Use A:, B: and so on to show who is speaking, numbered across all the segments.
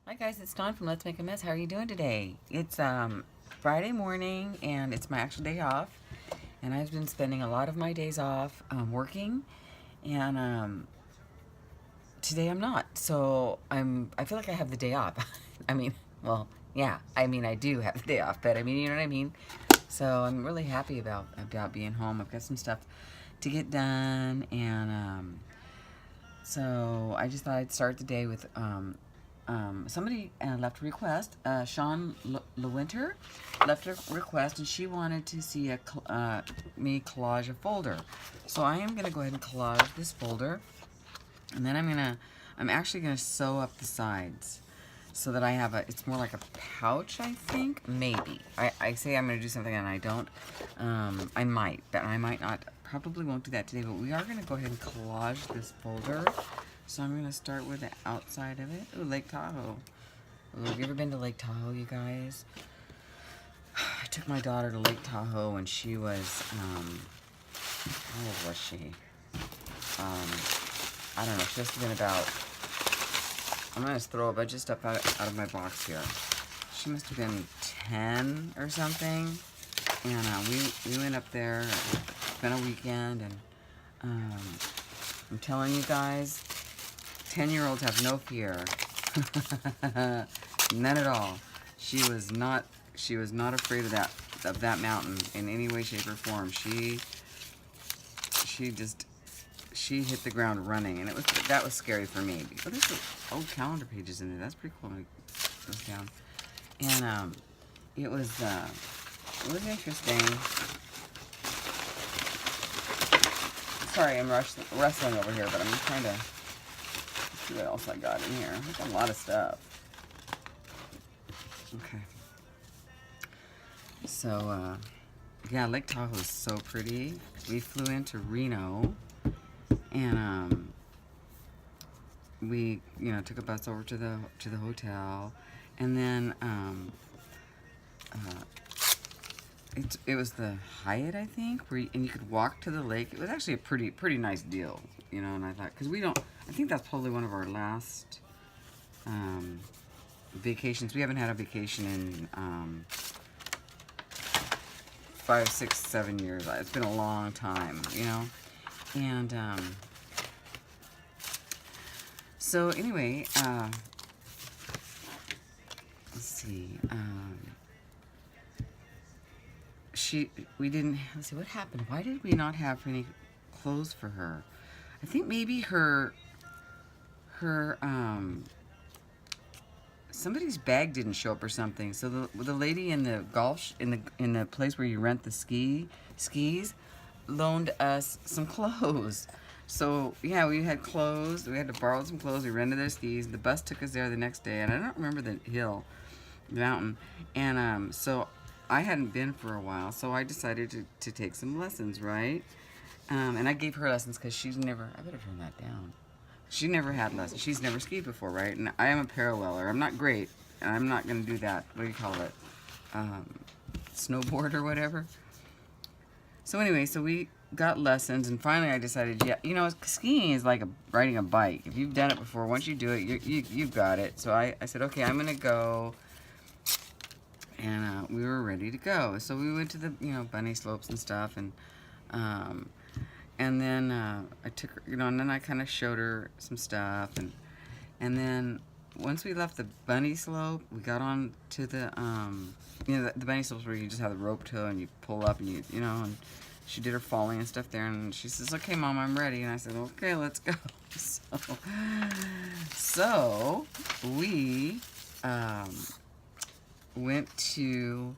A: Hi guys, it's Dawn from Let's Make a Mess. How are you doing today? It's Friday morning and it's my actual day off. And I've been spending a lot of my days off working, and today I'm not. So I feel like I have the day off. I mean, well, yeah. I mean, I do have the day off, but I mean, you know what I mean? So I'm really happy about being home. I've got some stuff to get done, and so I just thought I'd start the day with somebody left a request. Sean Lewinter left a request, and she wanted to see me collage a folder. So I am gonna go ahead and collage this folder, and then I'm actually gonna sew up the sides so that I have it's more like a pouch, I think, maybe. I say I'm gonna do something and I don't. I might, but I might not. Probably won't do that today, but we are gonna go ahead and collage this folder. So I'm gonna start with the outside of it. Ooh, Lake Tahoe. Ooh, have you ever been to Lake Tahoe, you guys? I took my daughter to Lake Tahoe when she was, how old was she? I don't know, she must have been about, I'm gonna just throw a bunch of stuff out of my box here. She must have been 10 or something. And we went up there, spent a weekend, and I'm telling you guys, 10-year-olds have no fear. None at all. She was not afraid of that mountain in any way, shape, or form. She hit the ground running, and that was scary for me. But there's some old calendar pages in there. That's pretty cool. Let me put those down. And it was interesting. Sorry, I'm wrestling over here, but I'm just trying to see what else I got in here. There's a lot of stuff. Okay. So, yeah, Lake Tahoe is so pretty. We flew into Reno, and we, took a bus over to the hotel, and then it was the Hyatt, I think, and you could walk to the lake. It was actually a pretty nice deal, and I thought, because I think that's probably one of our last vacations. We haven't had a vacation in 5, 6, 7 years. It's been a long time, and so anyway, let's see. We didn't, let's see, what happened? Why did we not have any clothes for her? I think maybe her somebody's bag didn't show up or something. So the lady in the in the place where you rent the skis loaned us some clothes. So yeah, we had clothes. We had to borrow some clothes. We rented their skis. The bus took us there the next day, and I don't remember the mountain. And so I hadn't been for a while, so I decided to take some lessons, right? And I gave her lessons because she's never, I better turn that down. She never had lessons. She's never skied before, right? And I am a paralleler. I'm not great, and I'm not going to do that. What do you call it? Snowboard or whatever. So anyway, so we got lessons, and finally I decided, yeah, skiing is like riding a bike. If you've done it before, once you do it, you've got it. So I said, okay, I'm going to go. And we were ready to go. So we went to the, bunny slopes and stuff, and then I took her, and then I kind of showed her some stuff, and then once we left the bunny slope, we got on to the, the bunny slopes where you just have the rope tow and you pull up and and she did her falling and stuff there, and she says, okay, Mom, I'm ready. And I said, okay, let's go. So we, went to,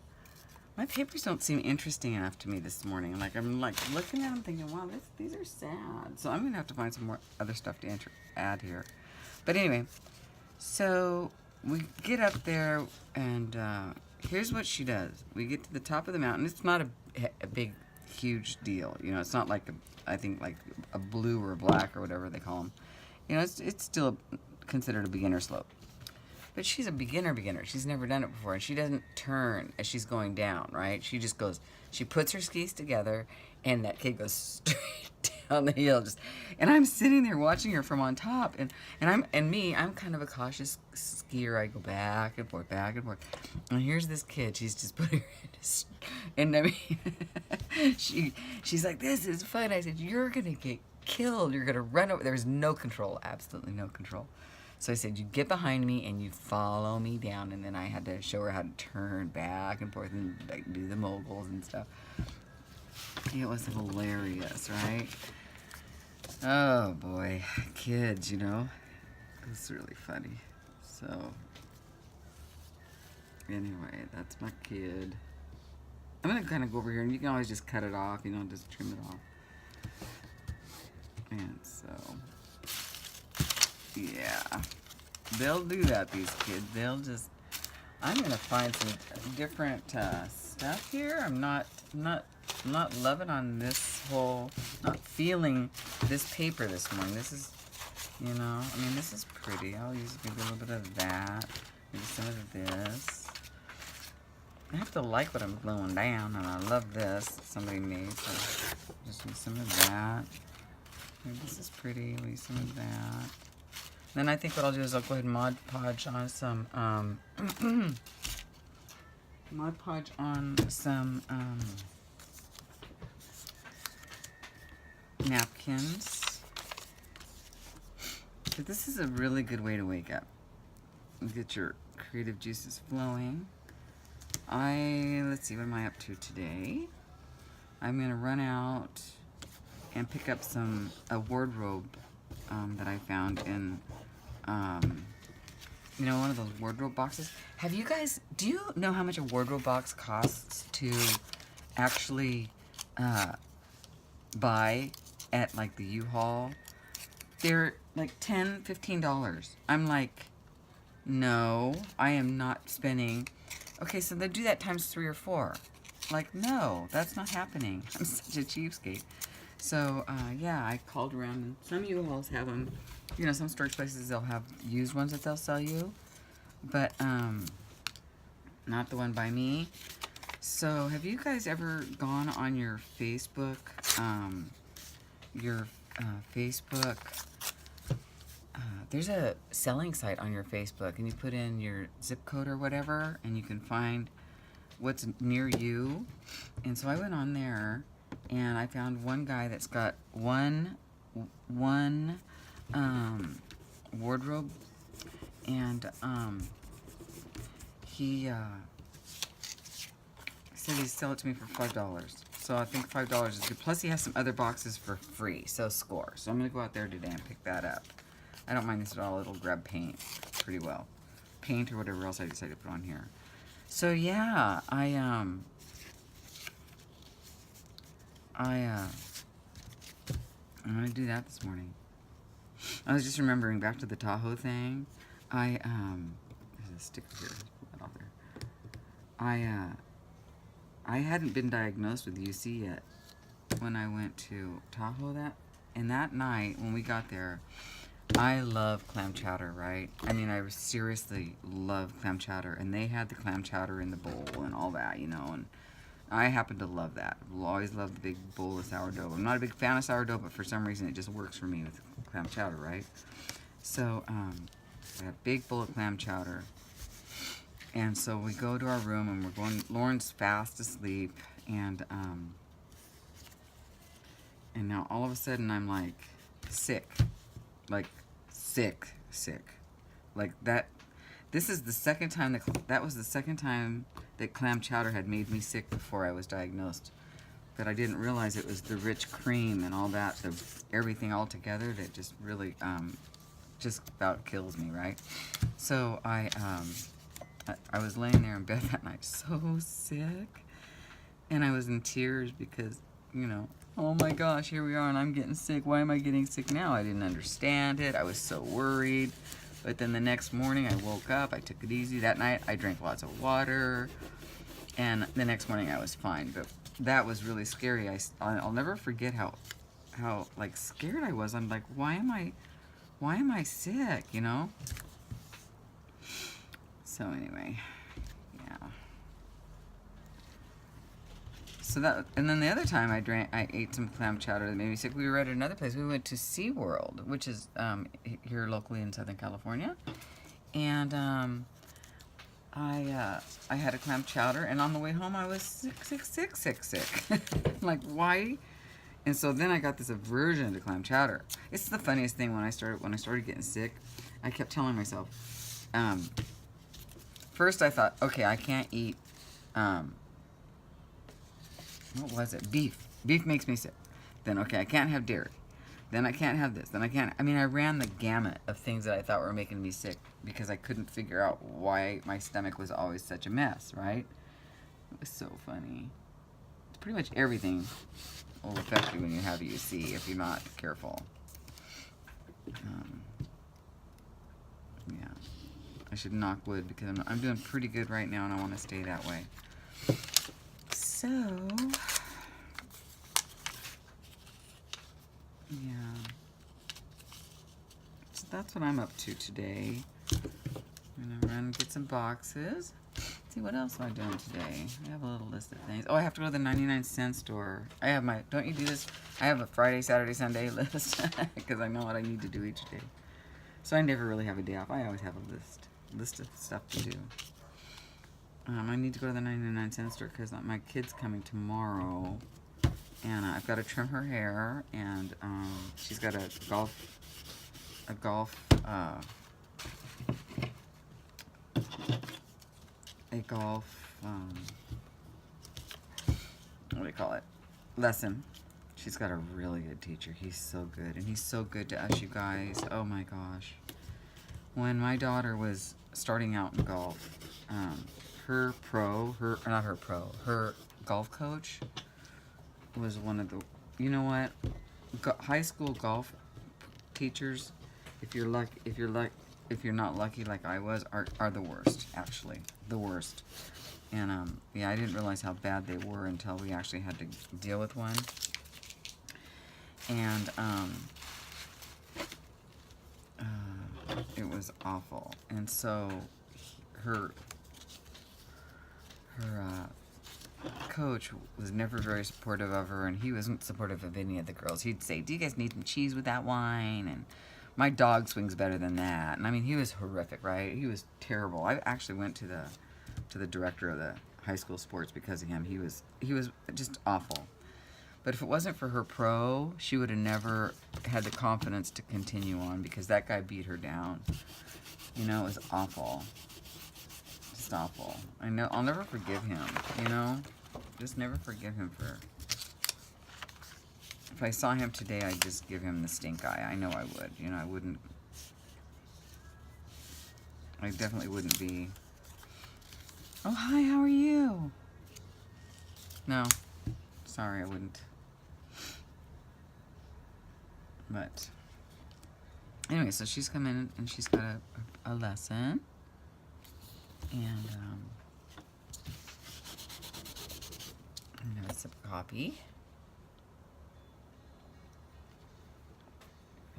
A: my papers don't seem interesting enough to me this morning. Like, I'm like looking at them thinking, wow, these are sad. So I'm going to have to find some more other stuff to add here. But anyway, so we get up there, and here's what she does. We get to the top of the mountain. It's not a big, huge deal. It's not like, I think like a blue or a black or whatever they call them. It's still considered a beginner slope. But she's a beginner. She's never done it before, and she doesn't turn as she's going down, right? She just goes, she puts her skis together, and that kid goes straight down the hill. And I'm sitting there watching her from on top, and I'm kind of a cautious skier. I go back and forth, back and forth. And here's this kid. She's just putting her in his, and I mean, she's like, "This is fun." I said, "You're gonna get killed. You're gonna run over." There's no control, absolutely no control. So I said, "You get behind me and you follow me down." And then I had to show her how to turn back and forth and like do the moguls and stuff. It was hilarious, right? Oh boy, kids, you know, it's really funny. So anyway, that's my kid. I'm gonna kind of go over here, and you can always just cut it off, you know, just trim it off. And so, yeah, they'll do that, these kids. They'll just, I'm gonna find some different stuff here. I'm not loving on this whole, not feeling this paper this morning. This is, you know, I mean, this is pretty. I'll use maybe a little bit of that, maybe some of this. I have to like what I'm gluing down, and I love this somebody made, so just use some of that. Maybe this is pretty. We'll use some of that. Then I think what I'll do is I'll go ahead and Mod Podge on some Mod Podge on some napkins. But this is a really good way to wake up and get your creative juices flowing. Let's see, what am I up to today? I'm gonna run out and pick up a wardrobe that I found in, you know, one of those wardrobe boxes. Do you know how much a wardrobe box costs to actually buy at like the U-Haul? They're like $10, $15. I'm like, no, I am not spending. Okay, so they do that times 3 or 4. Like, no, that's not happening. I'm such a cheapskate. So, yeah, I called around, and some U-Hauls have them. You know, some storage places, they'll have used ones that they'll sell you. But, not the one by me. So, have you guys ever gone on your Facebook, there's a selling site on your Facebook, and you put in your zip code or whatever, and you can find what's near you. And so I went on there, and I found one guy that's got one wardrobe, and he said he'd sell it to me for $5. So I think $5 is good. Plus he has some other boxes for free, so score. So I'm gonna go out there today and pick that up. I don't mind this at all. It'll grab paint pretty well. Paint or whatever else I decide to put on here. So yeah, I'm gonna do that this morning. I was just remembering back to the Tahoe thing. There's a sticker here. Let's pull that off there. I hadn't been diagnosed with UC yet when I went to Tahoe that night when we got there. I love clam chowder, right? I mean, I seriously love clam chowder, and they had the clam chowder in the bowl and all that, you know, and I happen to love that. I've always loved the big bowl of sourdough. I'm not a big fan of sourdough, but for some reason it just works for me with clam chowder, right? So, I had a big bowl of clam chowder, and so we go to our room, and we're going, Lauren's fast asleep, and now all of a sudden I'm like sick. Like sick. Like that. This is the second time that was the second time that clam chowder had made me sick before I was diagnosed. But I didn't realize it was the rich cream and all that, everything all together that just really just about kills me, right? So I was laying there in bed that night so sick, and I was in tears because, you know, oh my gosh, here we are, and I'm getting sick. Why am I getting sick now? I didn't understand it. I was so worried. But then the next morning, I woke up. I took it easy. That night, I drank lots of water. And the next morning, I was fine. But that was really scary. I'll never forget how like scared I was. I'm like, why am I sick? You know. So anyway, yeah. So that, and then the other time I ate some clam chowder that made me sick. We were at another place. We went to SeaWorld, which is here locally in Southern California, and I had a clam chowder, and on the way home I was sick. Like, why? And so then I got this aversion to clam chowder. It's the funniest thing when I started getting sick. I kept telling myself, first I thought, okay, I can't eat. What was it? Beef. Beef makes me sick. Then, okay, I can't have dairy. Then I can't have this. Then I can't. I mean, I ran the gamut of things that I thought were making me sick because I couldn't figure out why my stomach was always such a mess, right? It was so funny. Pretty much everything will affect you when you have UC if you're not careful. Yeah. I should knock wood because I'm doing pretty good right now and I want to stay that way. So, yeah. So that's what I'm up to today. I'm gonna run and get some boxes. See, what else am I doing today? I have a little list of things. Oh, I have to go to the 99-cent store. I have my, don't you do this? I have a Friday, Saturday, Sunday list because I know what I need to do each day. So I never really have a day off. I always have a list of stuff to do. I need to go to the 99-cent store because my kid's coming tomorrow, and I've got to trim her hair, and she's got a golf, what do you call it, lesson. She's got a really good teacher. He's so good, and he's so good to us, you guys. Oh my gosh. When my daughter was starting out in golf, her golf coach was one of the, you know what, high school golf teachers, if you're not lucky like I was, are the worst, actually, the worst. And yeah, I didn't realize how bad they were until we actually had to deal with one. And it was awful. And so her coach was never very supportive of her, and he wasn't supportive of any of the girls. He'd say, do you guys need some cheese with that wine? And my dog swings better than that. And I mean, he was horrific, right? He was terrible. I actually went to the director of the high school sports because of him. He was just awful. But if it wasn't for her pro, she would have never had the confidence to continue on because that guy beat her down. You know, it was awful. Just awful. I know, I'll never forgive him, you know? Just never forgive him for... If I saw him today, I'd just give him the stink eye. I know I would. You know, I definitely wouldn't be... Oh, hi, how are you? No. Sorry, I wouldn't. But anyway, so she's come in and she's got a lesson, and I'm gonna sip coffee,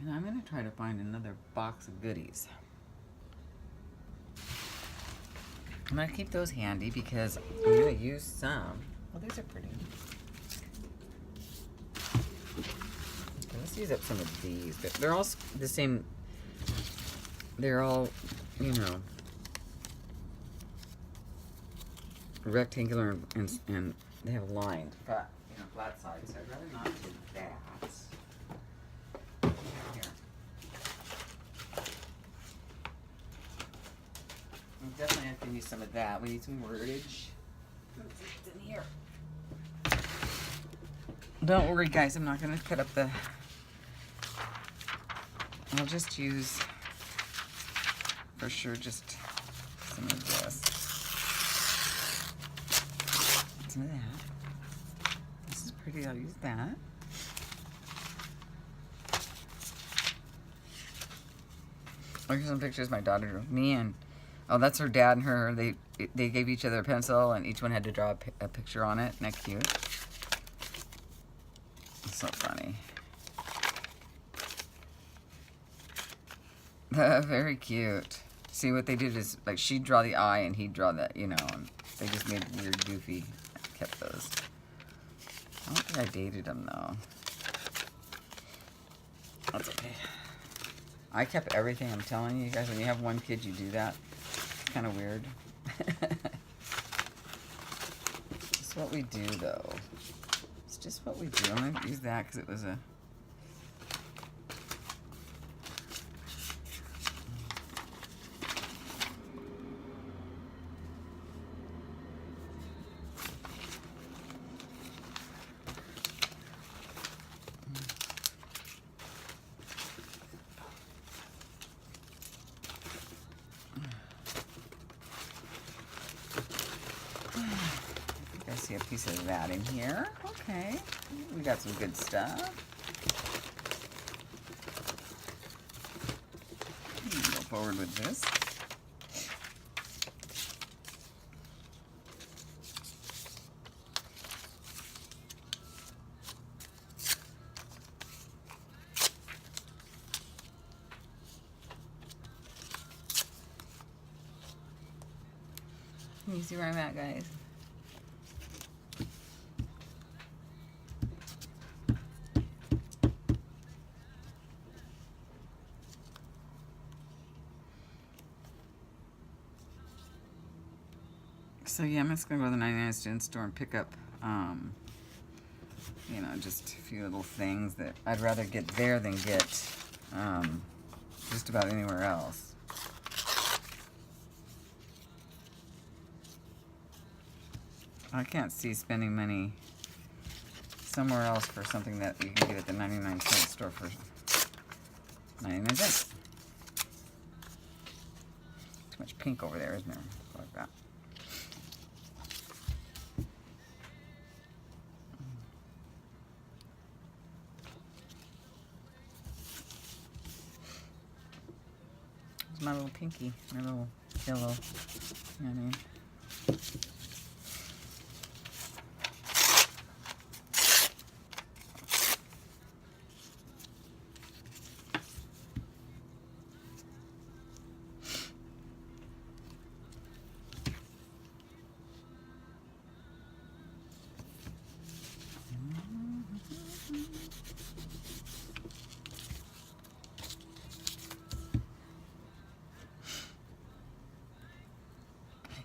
A: and I'm gonna try to find another box of goodies. I'm gonna keep those handy because I'm gonna use some. Oh, these are pretty. Let's use up some of these. They're all the same. They're all, you know, rectangular and they have lines, flat, you know, flat sides. So I'd rather not do that. Here. We definitely have to use some of that. We need some wordage. Let's see what's in here. Don't worry, guys. I'm not going to cut up the... I'll just use, for sure, just some of this. Some of that. This is pretty. I'll use that. Here's some pictures my daughter drew. Me and... Oh, that's her dad and her. They gave each other a pencil, and each one had to draw a picture on it. Isn't that cute? It's so funny. Very cute. See, what they did is, like, she'd draw the eye and he'd draw the, you know, and they just made weird, goofy, kept those. I don't think I dated them though. That's okay. I kept everything, I'm telling you guys. When you have one kid, you do that. It's kind of weird. It's what we do though. It's just what we do. I'm going to use that because it was a... I see a piece of that in here. Okay, we got some good stuff. Go forward with this. Can you see where I'm at, guys? So yeah, I'm just gonna go to the 99 cent store and pick up, you know, just a few little things that I'd rather get there than get just about anywhere else. I can't see spending money somewhere else for something that you can get at the 99 cent store for 99 cents. Too much pink over there, isn't there? Like that. It's my little pinky, my little yellow. You know what I mean?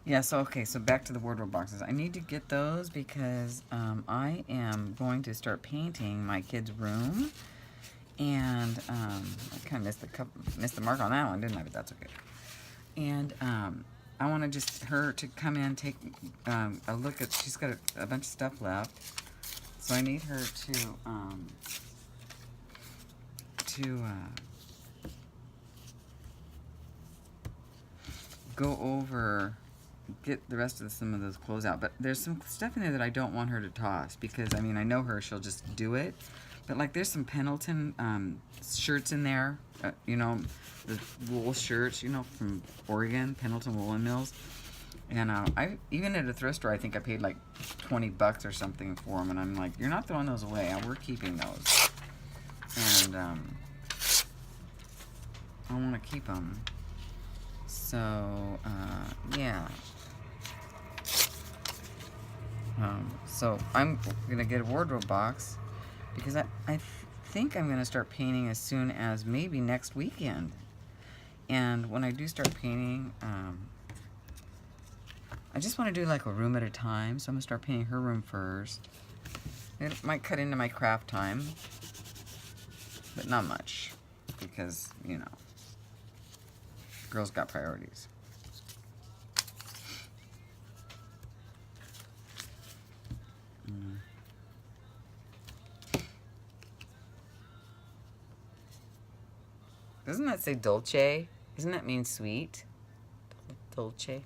A: Yeah, so okay, so back to the wardrobe boxes. I need to get those because I am going to start painting my kid's room. And I kind of missed the mark on that one, didn't I? But that's okay. And I want to just her to come in, take a look at, she's got a bunch of stuff left. So I need her to go over, get the rest of some of those clothes out. But there's some stuff in there that I don't want her to toss because, I mean, I know her, she'll just do it. But like there's some Pendleton shirts in there, you know, the wool shirts, you know, from Oregon, Pendleton Woolen Mills. And I even at a thrift store, I think I paid like $20 or something for them. And I'm like, you're not throwing those away. We're keeping those. And I want to keep them. So, yeah. So I'm going to get a wardrobe box because I think I'm going to start painting as soon as maybe next weekend. And when I do start painting, I just want to do like a room at a time. So I'm going to start painting her room first. It might cut into my craft time, but not much because, you know, girls got priorities. Doesn't that say dolce? Doesn't that mean sweet? Dolce?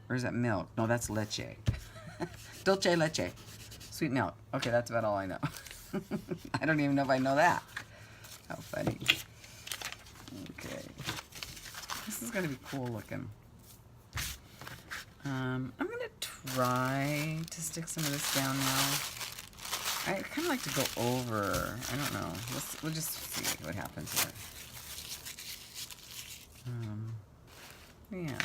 A: Or is that milk? No, that's leche. Dolce leche. Sweet milk. Okay, that's about all I know. I don't even know if I know that. How funny. Okay. This is going to be cool looking. I'm going to try to stick some of this down now. I kind of like to go over. I don't know. We'll just see what happens here. Yeah.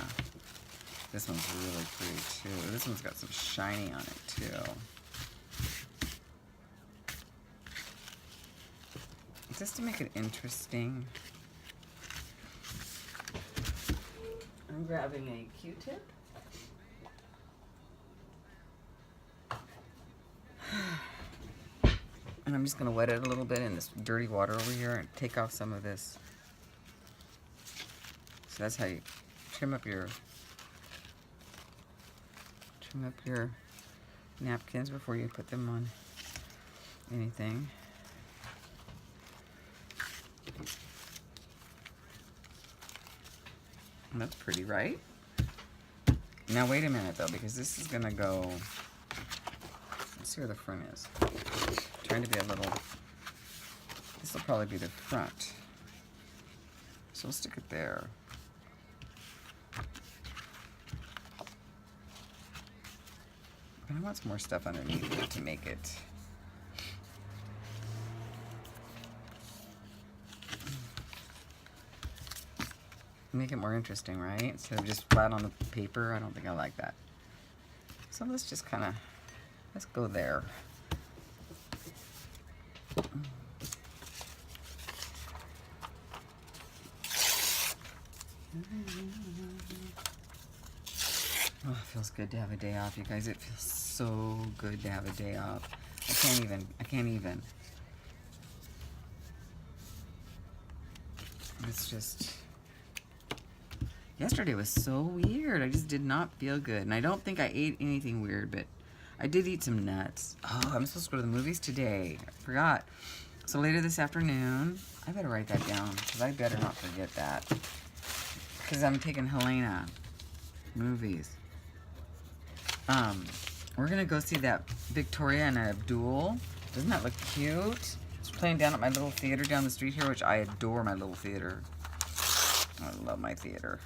A: This one's really pretty too. This one's got some shiny on it too. Just to make it interesting, I'm grabbing a Q-tip. And I'm just going to wet it a little bit in this dirty water over here and take off some of this. So that's how you trim up your napkins before you put them on anything. And that's pretty, right? Now wait a minute though, because this is gonna go. Let's see where the front is. Trying to be a little. This will probably be the front. So we'll stick it there. But I want some more stuff underneath it to make it. Make it more interesting, right? Instead of just flat on the paper. I don't think I like that. So let's just kind of, let's go there. Oh, it feels good to have a day off, you guys. It feels so good to have a day off. I can't even. It's just, yesterday was so weird. I just did not feel good. And I don't think I ate anything weird, but I did eat some nuts. Oh, I'm supposed to go to the movies today. I forgot. So later this afternoon, I better write that down because I better not forget that. Because I'm taking Helena movies. We're going to go see that Victoria and Abdul. Doesn't that look cute? It's playing down at my little theater down the street here, which I adore my little theater. I love my theater.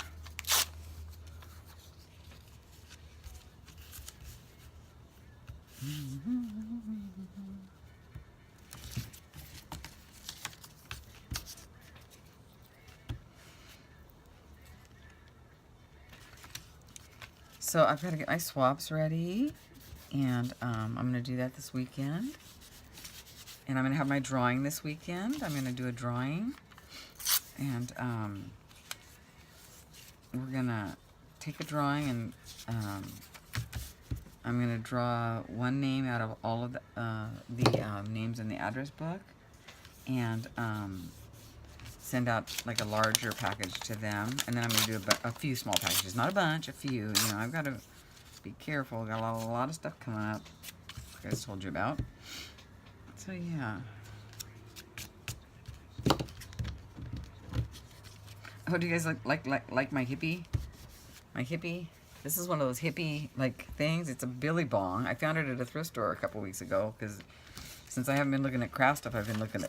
A: So I've got to get my swaps ready, and I'm going to do that this weekend. And I'm going to have my drawing this weekend. I'm going to do a drawing, and we're going to take a drawing, and I'm going to draw one name out of all of the names in the address book, and send out like a larger package to them, and then I'm going to do a few small packages, not a bunch, a few. You know, I've got to be careful. Got a lot of stuff coming up, like I just told you about. So yeah. Oh, do you guys like my Hippie? My Hippie. This is one of those Hippie like things. It's a Billy Bong. I found it at a thrift store a couple weeks ago because since I haven't been looking at craft stuff, I've been looking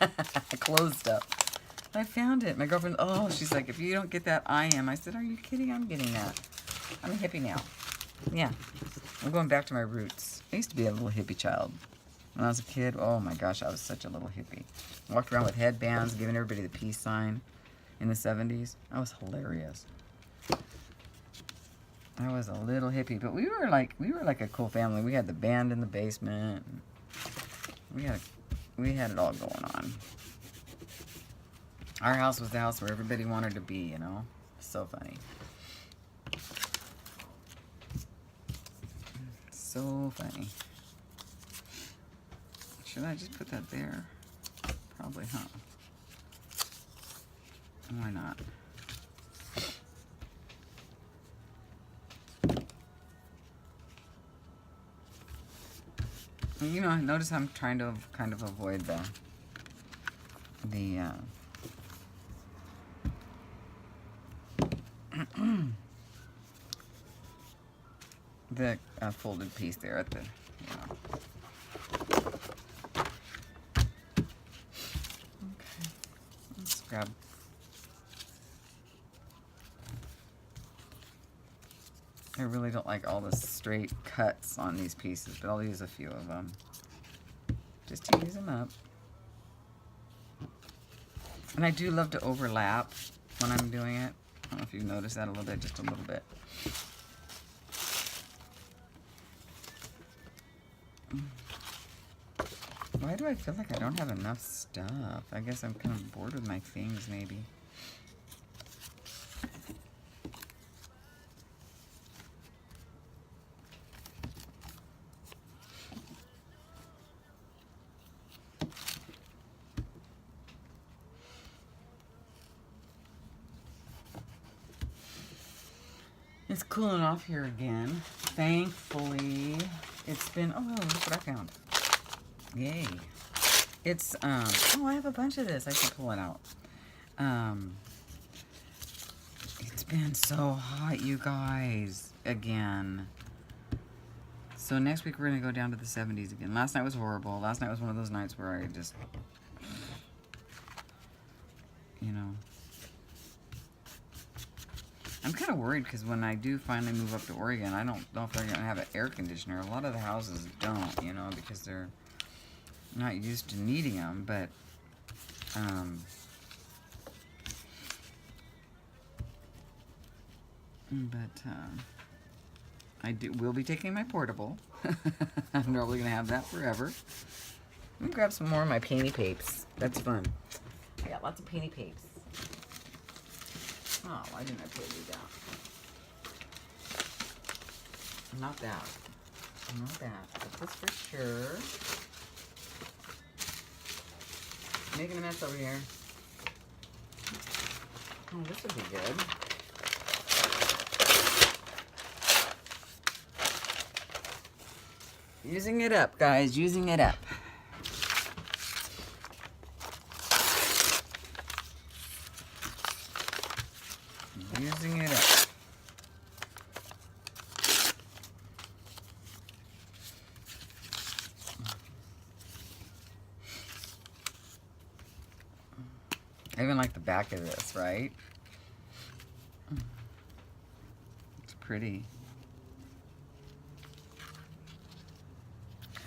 A: at clothes stuff. I found it. My girlfriend, oh, she's like, if you don't get that, I am. I said, are you kidding? I'm getting that. I'm a hippie now. Yeah. I'm going back to my roots. I used to be a little hippie child. When I was a kid, oh my gosh, I was such a little hippie. I walked around with headbands, giving everybody the peace sign in the 70s. I was hilarious. I was a little hippie, but we were like a cool family. We had the band in the basement. We had it all going on. Our house was the house where everybody wanted to be, you know? So funny. So funny. Should I just put that there? Probably, huh? Why not? You know, notice I'm trying to kind of avoid the folded piece there at the, you know. Okay, let's grab. I really don't like all the straight cuts on these pieces, but I'll use a few of them just to use them up. And I do love to overlap when I'm doing it. I don't know if you've noticed that a little bit, just a little bit. Why do I feel like I don't have enough stuff? I guess I'm kind of bored with my things, maybe. It's cooling off here again. Thankfully, it's been, oh, look what I found. Yay. It's, oh, I have a bunch of this. I should pull it out. It's been so hot, you guys, again. So next week we're going to go down to the 70s again. Last night was horrible. Last night was one of those nights where I just, you know. I'm kind of worried because when I do finally move up to Oregon, I don't know if they're going to have an air conditioner. A lot of the houses don't, you know, because they're not used to needing them, but will be taking my portable. I'm probably going to have that forever. Let me grab some more of my painty papes. That's fun. I got lots of painty papes. Oh, why didn't I pull these out? Not that. Not that. But this for sure. Making a mess over here. Oh, this would be good. Using it up, guys. Using it up. Using it up. I even like the back of this, right? It's pretty.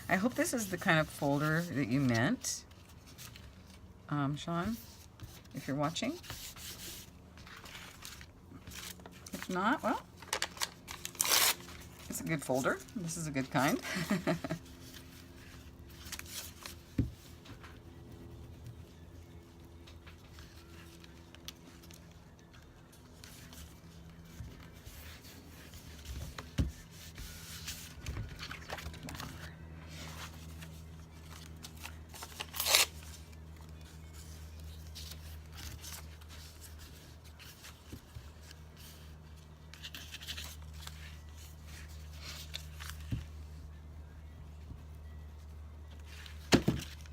A: I hope this is the kind of folder that you meant, Sean, if you're watching. If not, well, it's a good folder. This is a good kind.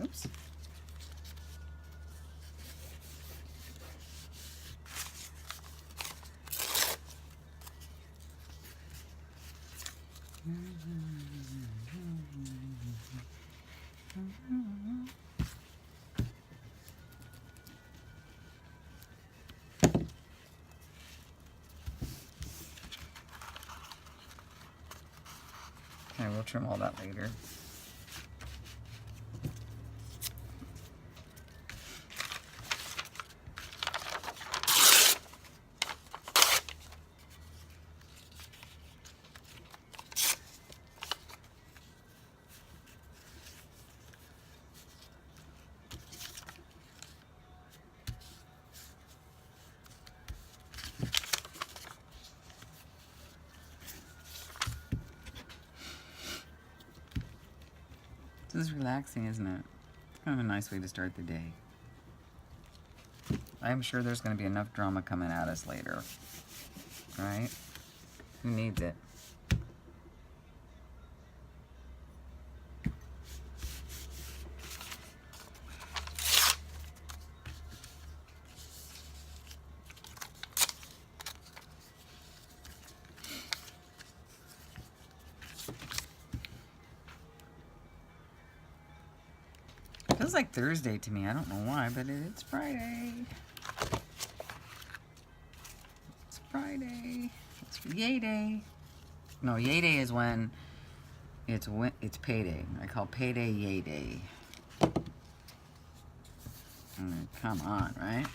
A: Oops. Okay, we'll trim all that later. This is relaxing, isn't it? It's kind of a nice way to start the day. I'm sure there's going to be enough drama coming at us later. Right? Who needs it? Feels like Thursday to me. I don't know why, but it's Friday. It's Friday. It's Yay Day. No, Yay Day is when it's payday. I call payday Yay Day. Come on, right?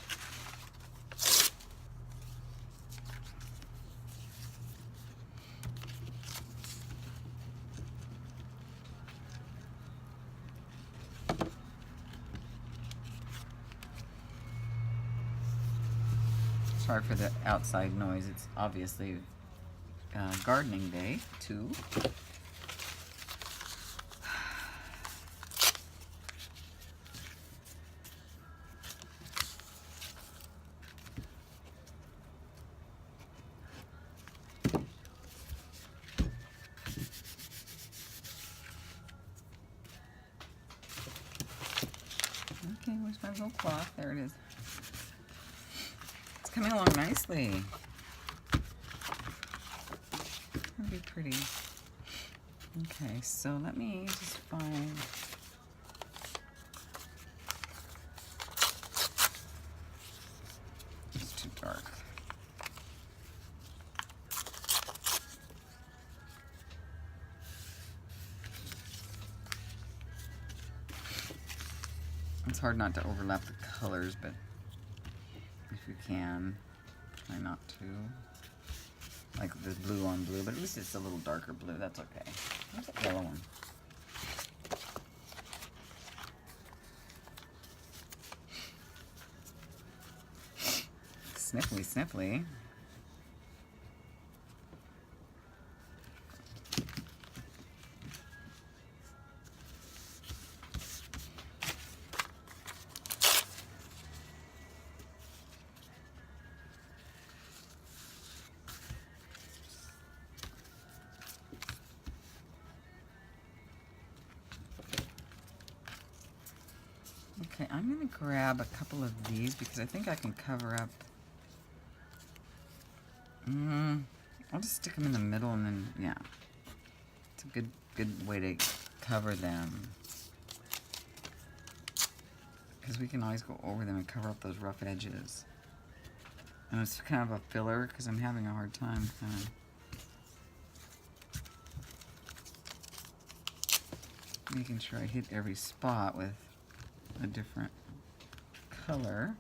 A: sorry for the outside noise. It's obviously gardening day too. Okay, where's my little cloth? There it is. It's coming along nicely. That'd be pretty. Okay, so let me just find. It's too dark. It's hard not to overlap the colors, but if you can, try not to. Like the blue on blue, but at least it's a little darker blue. That's okay. Where's that yellow one? Sniffly, sniffly. Okay, I'm going to grab a couple of these because I think I can cover up. I'll just stick them in the middle and then, yeah. It's a good way to cover them. Because we can always go over them and cover up those rough edges. And it's kind of a filler because I'm having a hard time kind of making sure I hit every spot with a different color.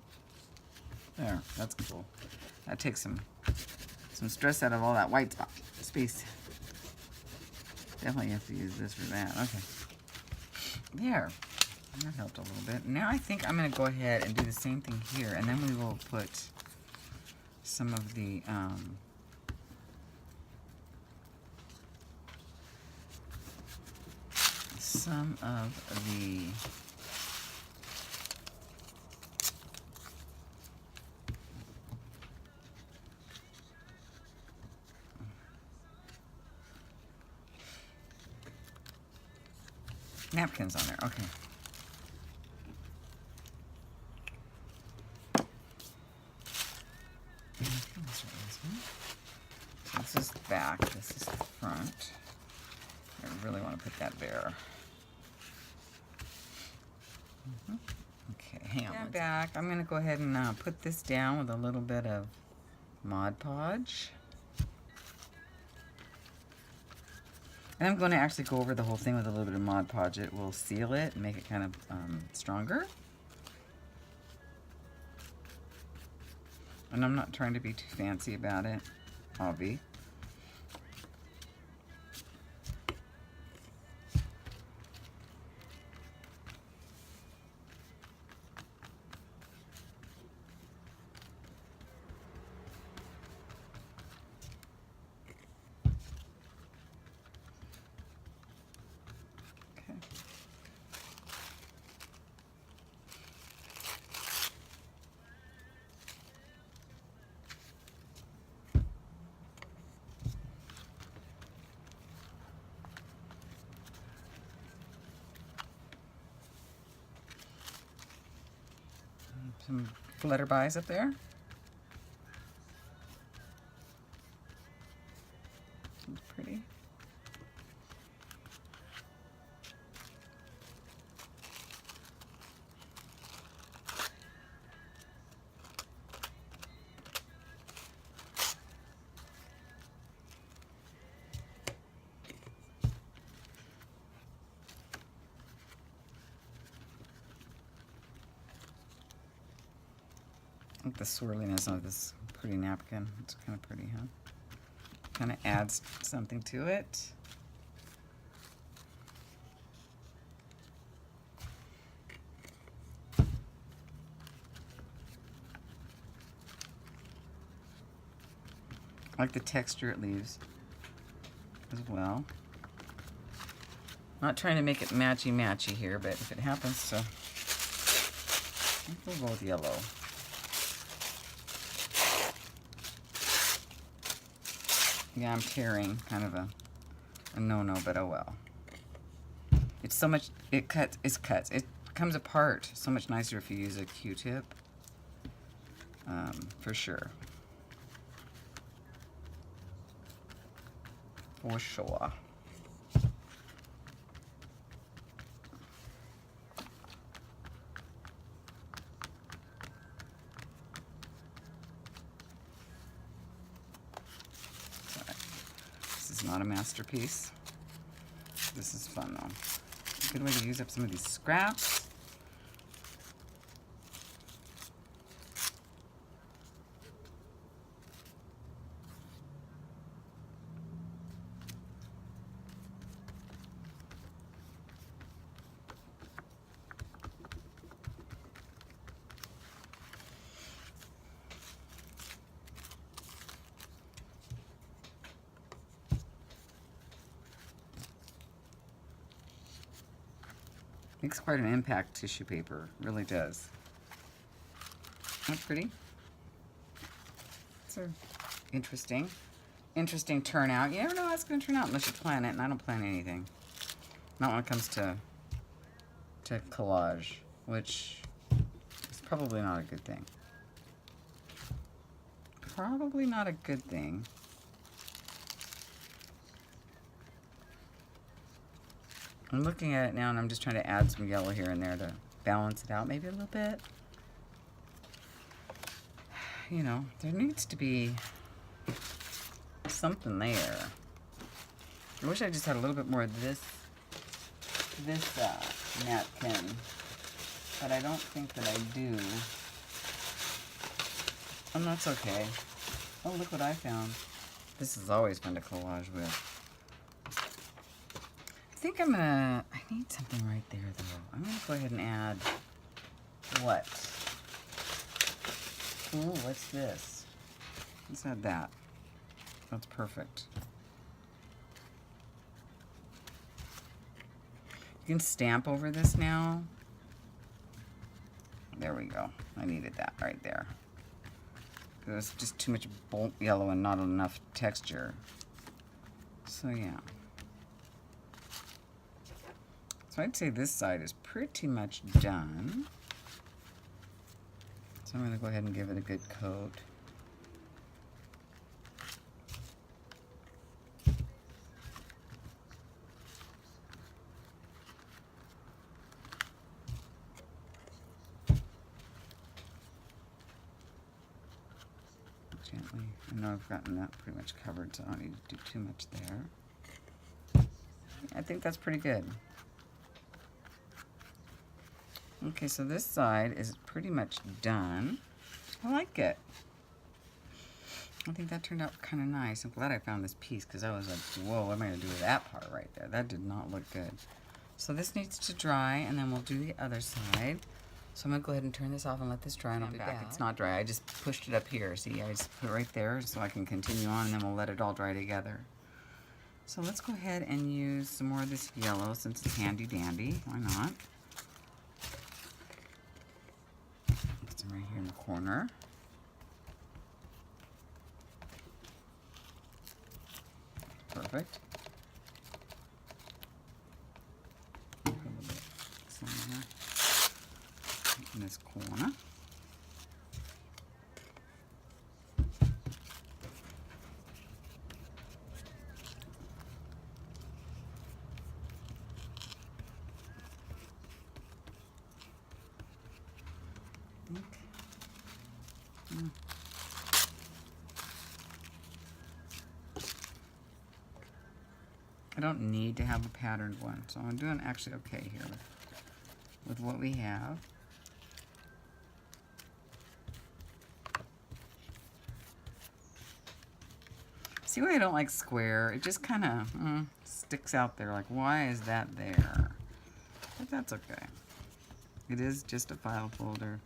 A: There, that's cool. That takes some stress out of all that white spot space. Definitely have to use this for that. Okay. There. That helped a little bit. Now I think I'm going to go ahead and do the same thing here, and then we will put some of the napkins on there. Okay. So this is the back. This is the front. I really want to put that there. Okay, hang on. Back. I'm going to go ahead and put this down with a little bit of Mod Podge. And I'm going to actually go over the whole thing with a little bit of Mod Podge. It will seal it and make it kind of stronger. And I'm not trying to be too fancy about it, obvi. Some flutterbys up there. That's pretty. I like the swirliness of this pretty napkin. It's kind of pretty, huh? Kind of adds something to it. I like the texture it leaves as well. Not trying to make it matchy-matchy here, but if it happens to, we'll go with yellow. Yeah, I'm tearing, kind of a no-no, but oh well. It's so much, it cuts. It comes apart so much nicer if you use a Q-tip, for sure. For sure. This is not a masterpiece. This is fun though. A good way to use up some of these scraps. Makes quite an impact, tissue paper. Really does. Isn't that pretty? It's an interesting turnout. You never know how it's going to turn out unless you plan it, and I don't plan anything. Not when it comes to collage, which is probably not a good thing. Probably not a good thing. I'm looking at it now and I'm just trying to add some yellow here and there to balance it out maybe a little bit. You know, there needs to be something there. I wish I just had a little bit more of this napkin, but I don't think that I do. And that's okay. Oh, look what I found. This is always fun to collage with. I think I need something right there though. I'm gonna go ahead and add, what? Ooh, what's this? Let's add that. That's perfect. You can stamp over this now. There we go. I needed that right there. It was just too much bold yellow and not enough texture. So yeah. So I'd say this side is pretty much done. So I'm going to go ahead and give it a good coat. Gently. I know I've gotten that pretty much covered, so I don't need to do too much there. I think that's pretty good. Okay, so this side is pretty much done. I like it. I think that turned out kind of nice. I'm glad I found this piece because I was like, whoa, what am I going to do with that part right there? That did not look good. So this needs to dry, and then we'll do the other side. So I'm going to go ahead and turn this off and let this dry, and I'll be back. It's not dry. I just pushed it up here. See, I just put it right there so I can continue on, and then we'll let it all dry together. So let's go ahead and use some more of this yellow since it's handy dandy. Why not? Right here in the corner. Perfect. A little bit somewhere in this corner. I don't need to have a patterned one, so I'm doing actually okay here with what we have. See why I don't like square? It just kind of sticks out there. Like, why is that there? But that's okay. It is just a file folder,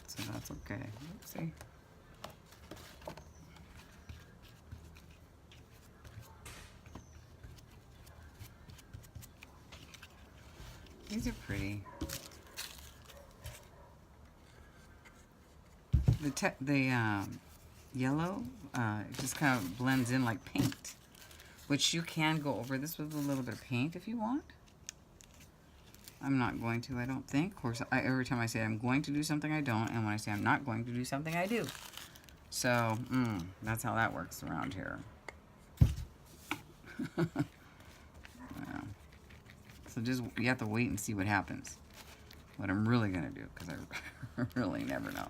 A: so that's okay. Oopsie. These are pretty. The yellow it just kind of blends in like paint, which you can go over this with a little bit of paint if you want. I'm not going to, I don't think. Of course, every time I say I'm going to do something, I don't. And when I say I'm not going to do something, I do. So, that's how that works around here. Yeah. So just, you have to wait and see what happens. What I'm really going to do, because I really never know.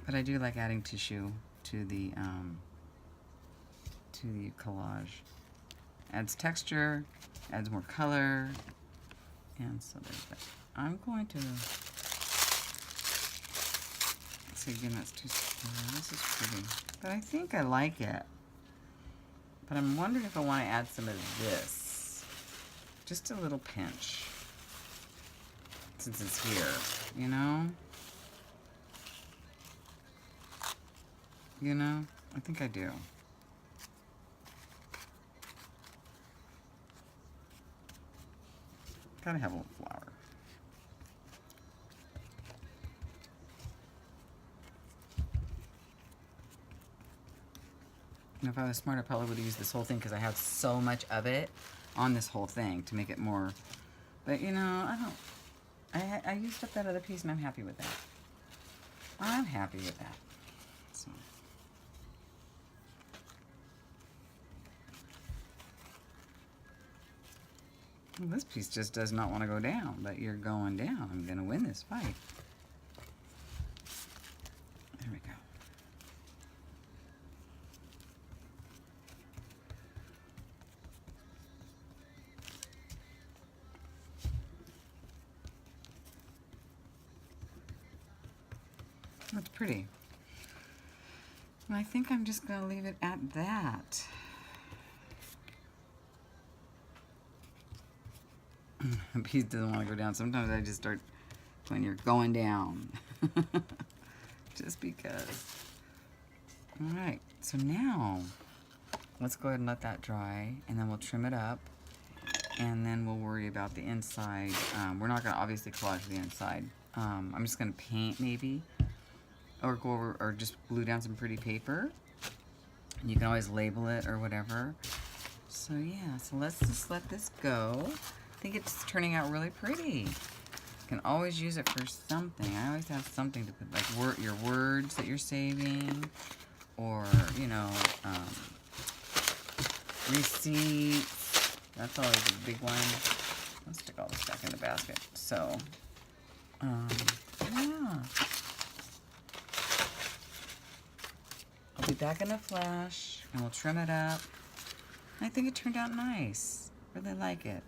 A: But I do like adding tissue to the collage. Adds texture, adds more color, and so there's that. I'm going to, let's see again, that's too small. This is pretty, but I think I like it. But I'm wondering if I want to add some of this, just a little pinch, since it's here, you know? You know, I think I do. Gotta have a little flower. And if I was smart, I probably would have used this whole thing because I have so much of it on this whole thing to make it more. But you know, I used up that other piece and I'm happy with that. I'm happy with that. So. Well, this piece just does not want to go down, but you're going down. I'm going to win this fight. There we go. That's pretty. And I think I'm just going to leave it at that. The piece doesn't want to go down. Sometimes I just start when you're going down. Just because. Alright, so now let's go ahead and let that dry, and then we'll trim it up, and then we'll worry about the inside. We're not going to obviously collage the inside. I'm just going to paint maybe, or go over, or just glue down some pretty paper. And you can always label it or whatever. So yeah, so let's just let this go. I think it's turning out really pretty. You can always use it for something. I always have something to put, like your words that you're saving, or, you know, receipts. That's always a big one. Let's stick all this back in the basket. So, yeah. I'll be back in a flash, and we'll trim it up. I think it turned out nice. Really like it.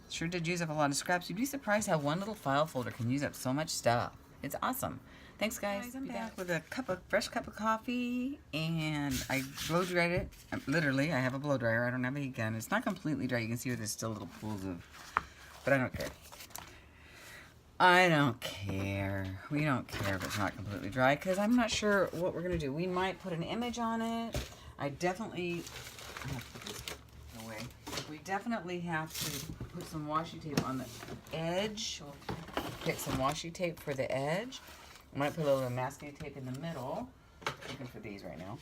A: Sure did use up a lot of scraps. You'd be surprised how one little file folder can use up so much stuff. It's awesome. Thanks, guys. I'm back with a fresh cup of coffee, and I blow dried it. Literally, I have a blow dryer. I don't have a heat gun. It's not completely dry. You can see where there's still little pools of, but I don't care. I don't care. We don't care if it's not completely dry, because I'm not sure what we're going to do. We might put an image on it. I definitely... We definitely have to put some washi tape on the edge. We'll pick some washi tape for the edge. I might put a little masking tape in the middle. I'm looking for these right now.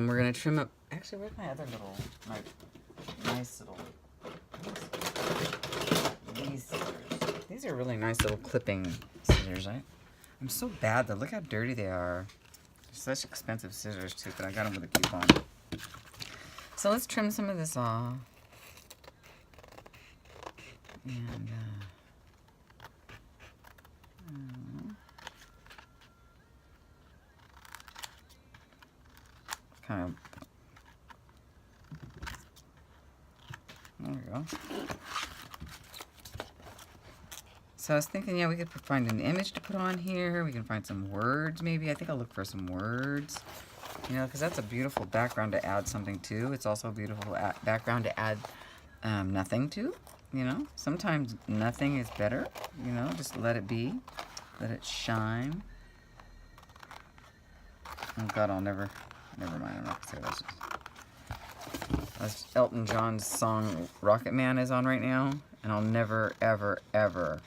A: We're going to trim up... Actually, where's my other little... My nice little... These scissors. These are really nice little clipping scissors. I'm so bad, though. Look how dirty they are. They're such expensive scissors, too, but I got them with a coupon. So let's trim some of this off. And, kind of, there we go. So I was thinking, yeah, we could find an image to put on here. We can find some words, maybe. I think I'll look for some words. You know, because that's a beautiful background to add something to. It's also a beautiful background to add nothing to. You know, sometimes nothing is better. You know, just let it be. Let it shine. Oh, God, never mind. I'm not going to say this. as Elton John's song Rocket Man is on right now, and I'll never, ever, ever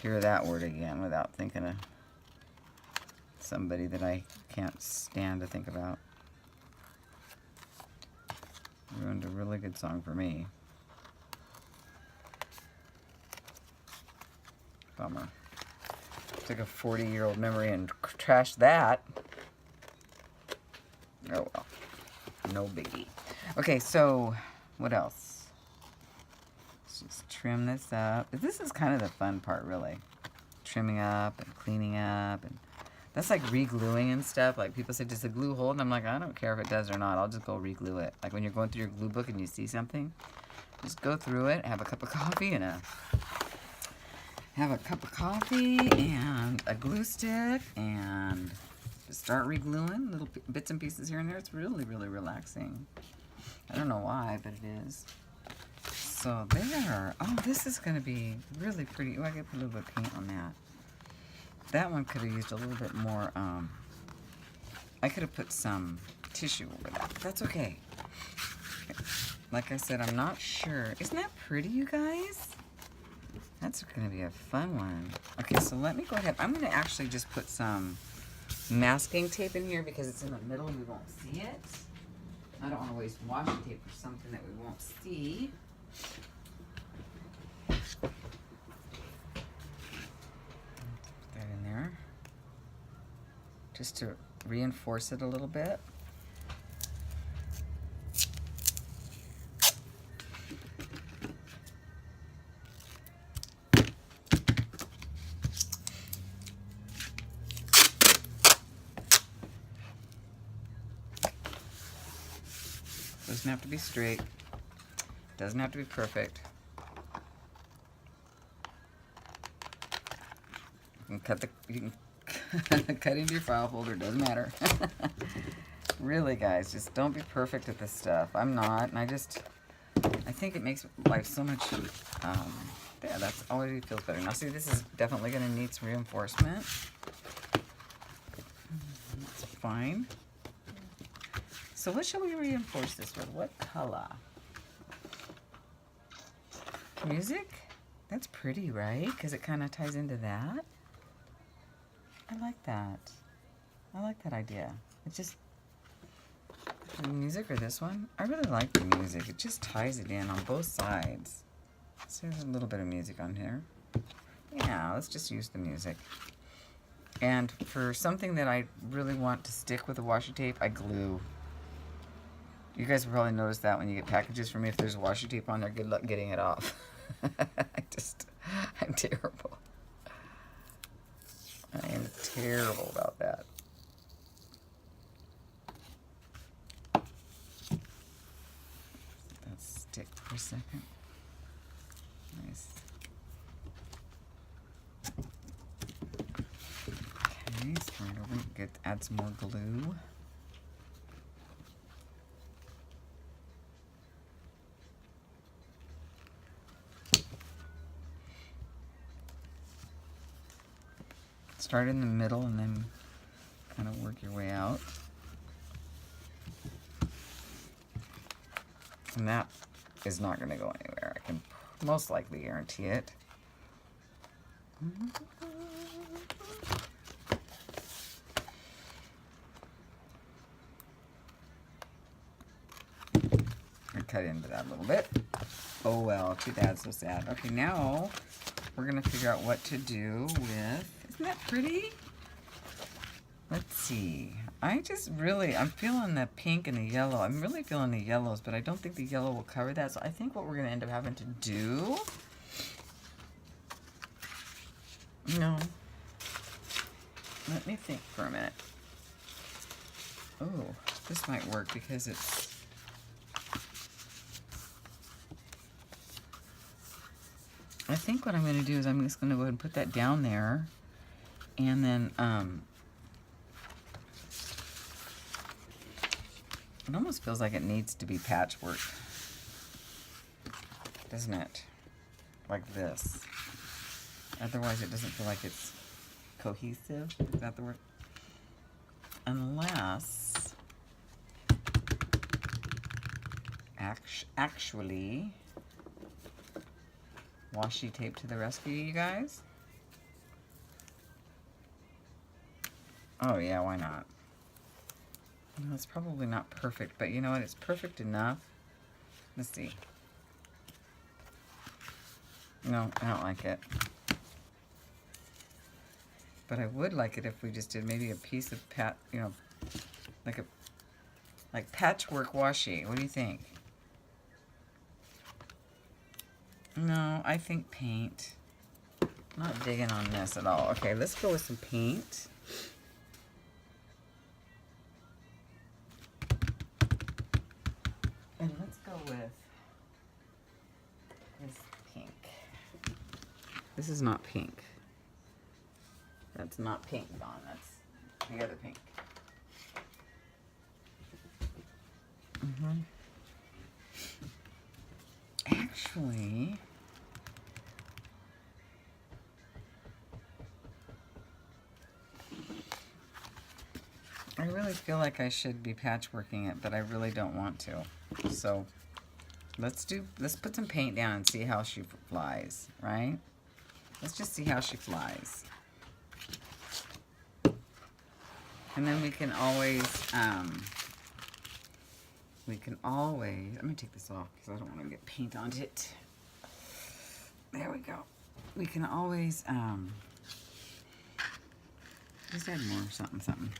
A: hear that word again without thinking of somebody that I can't stand to think about. Ruined a really good song for me. Bummer. Took a 40-year-old memory and trashed that. Oh well. No biggie. Okay, so what else? Let's just trim this up. This is kind of the fun part, really. Trimming up and cleaning up. And that's like re-gluing and stuff. Like people say, does the glue hold? And I'm like, I don't care if it does or not. I'll just go re-glue it. Like when you're going through your glue book and you see something, just go through it, have a cup of coffee and a glue stick, and just start re-gluing little bits and pieces here and there. It's really, really relaxing. I don't know why, but it is. So there. Oh, this is going to be really pretty. Oh, I could put a little bit of paint on that. That one could have used a little bit more. I could have put some tissue over that. But that's okay. Like I said, I'm not sure. Isn't that pretty, you guys? That's going to be a fun one. Okay, so let me go ahead. I'm going to actually just put some masking tape in here because it's in the middle and we won't see it. I don't want to waste washi tape for something that we won't see. Put that in there. Just to reinforce it a little bit. Doesn't have to be straight. Doesn't have to be perfect. You can cut into your file folder, doesn't matter. Really, guys, just don't be perfect at this stuff. I'm not, and I think it makes life so much, yeah, that's always feels better. Now, see, this is definitely going to need some reinforcement. That's fine. So what shall we reinforce this with? What color? Music? That's pretty, right? Because it kind of ties into that. I like that. I like that idea. It just... The music or this one? I really like the music. It just ties it in on both sides. So there's a little bit of music on here. Yeah, let's just use the music. And for something that I really want to stick with the washi tape, I glue. You guys will probably notice that when you get packages from me, if there's washi tape on there, good luck getting it off. I'm terrible. I am terrible about that. Let's stick for a second. Nice. Okay, start over. Add some more glue. Start in the middle and then kind of work your way out. And that is not going to go anywhere. I can most likely guarantee it. I cut into that a little bit. Oh well, too bad, so sad. Okay, now we're going to figure out what to do with... Isn't that pretty? Let's see. I'm feeling the pink and the yellow. I'm really feeling the yellows, but I don't think the yellow will cover that. So I think what we're going to end up having to do... No. Let me think for a minute. Oh, this might work because it's... I think what I'm going to do is I'm just going to go ahead and put that down there. And then, it almost feels like it needs to be patchwork, doesn't it? Like this. Otherwise, it doesn't feel like it's cohesive. Is that the word? Unless Actually, washi tape to the rescue, you guys. Oh yeah, why not? No, it's probably not perfect, but you know what? It's perfect enough. Let's see. No, I don't like it. But I would like it if we just did maybe a piece of like patchwork washi. What do you think? No, I think paint. Not digging on this at all. Okay, let's go with some paint. And let's go with this pink. This is not pink. That's not pink, Dawn. That's the other pink. Actually, I really feel like I should be patchworking it, but I really don't want to. So let's put some paint down and see how she flies, right? Let's just see how she flies. And then we can always, let me take this off because I don't want to get paint on it. There we go. We can always, just add more something.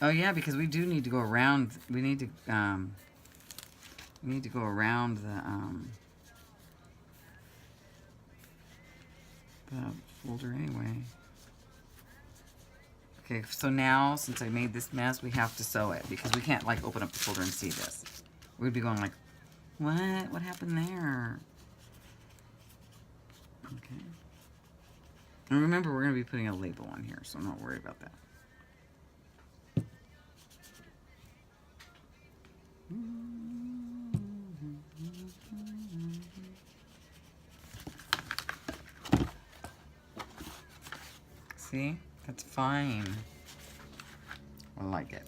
A: Oh yeah, because we do need to go around, we need to go around the folder anyway. Okay, so now, since I made this mess, we have to sew it because we can't, like, open up the folder and see this. We'd be going like, what? What happened there? Okay. And remember, we're going to be putting a label on here, so I'm not worried about that. See? That's fine. I like it.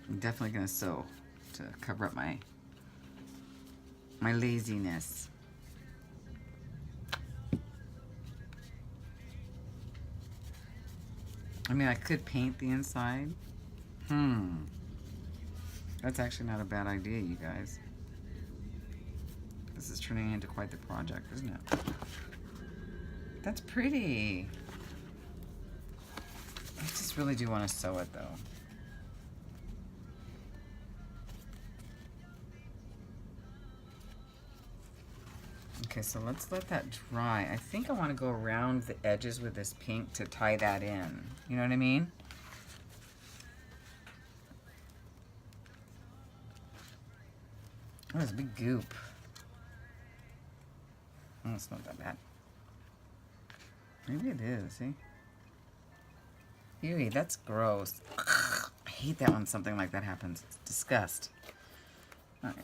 A: I'm definitely going to sew to cover up my laziness. I mean, I could paint the inside. That's actually not a bad idea, you guys. This is turning into quite the project, isn't it? That's pretty. I just really do want to sew it, though. Okay, so let's let that dry. I think I want to go around the edges with this pink to tie that in. You know what I mean? Oh, there's a big goop. Oh, it's not that bad. Maybe it is, see? Ew, that's gross. I hate that when something like that happens. It's disgust. All right.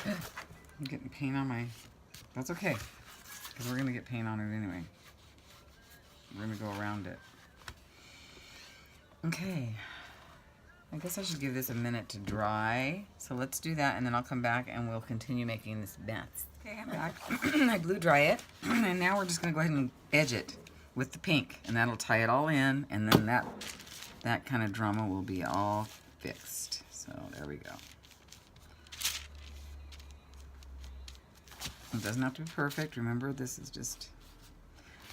A: Okay. I'm getting paint on my... That's okay, because we're going to get paint on it anyway. We're going to go around it. Okay. I guess I should give this a minute to dry. So let's do that, and then I'll come back and we'll continue making this mess. Okay, I'm back. I glue dry it, and now we're just going to go ahead and edge it with the pink, and that'll tie it all in, and then that kind of drama will be all fixed. So there we go. It doesn't have to be perfect. Remember, this is just...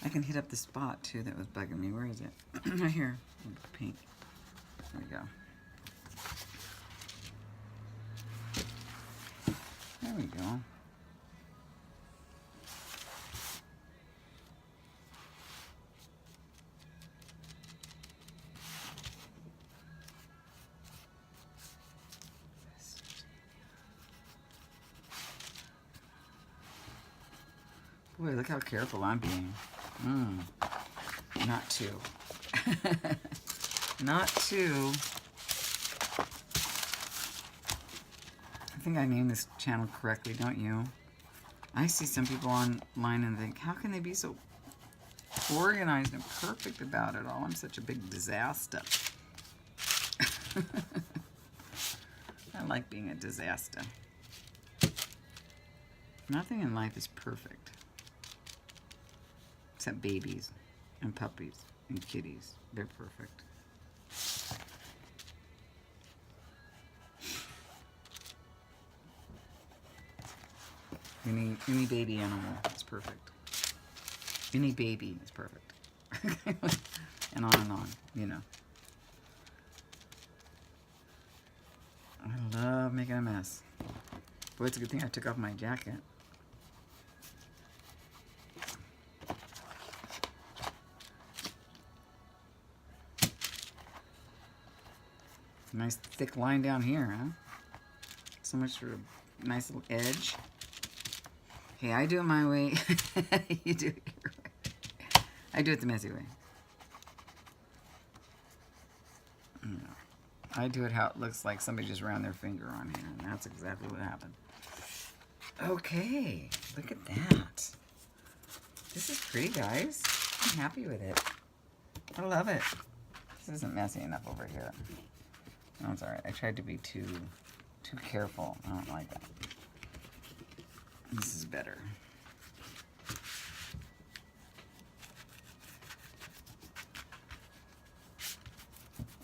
A: I can hit up the spot, too, that was bugging me. Where is it? Right here. Pink. There we go. There we go. Boy, look how careful I'm being. Not too. Not too. I think I named this channel correctly, don't you? I see some people online and think, how can they be so organized and perfect about it all? I'm such a big disaster. I like being a disaster. Nothing in life is perfect. Except babies and puppies and kitties. They're perfect. Any baby animal is perfect. Any baby is perfect. And on, you know. I love making a mess. Boy, it's a good thing I took off my jacket. Nice thick line down here, huh? So much for a nice little edge. Hey, I do it my way. You do it your way. I do it the messy way. No. I do it how it looks like somebody just ran their finger on here, and that's exactly what happened. Okay, look at that. This is pretty, guys. I'm happy with it. I love it. This isn't messy enough over here. No, it's alright. I tried to be too careful. I don't like that. This is better.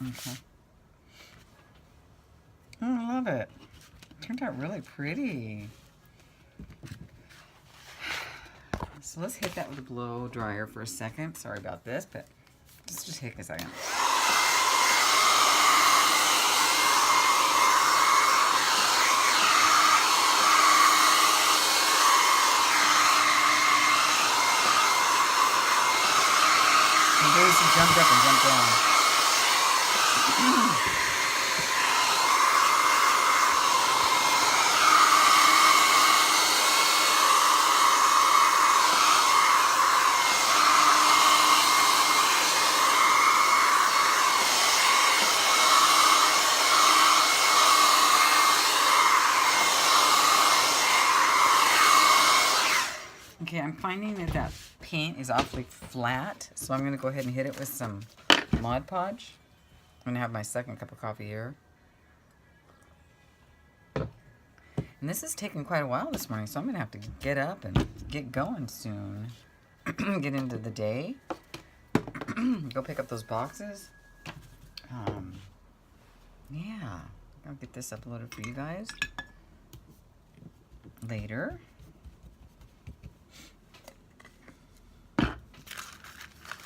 A: Okay. Oh, I love it. It turned out really pretty. So let's hit that with a blow dryer for a second. Sorry about this, but just take a second. Daisy jumped up and jumped down. Okay, I'm finding that paint is awfully flat, so I'm going to go ahead and hit it with some Mod Podge. I'm going to have my second cup of coffee here. And this is taking quite a while this morning, so I'm going to have to get up and get going soon. Get into the day. Go pick up those boxes. Yeah, I'll get this uploaded for you guys later.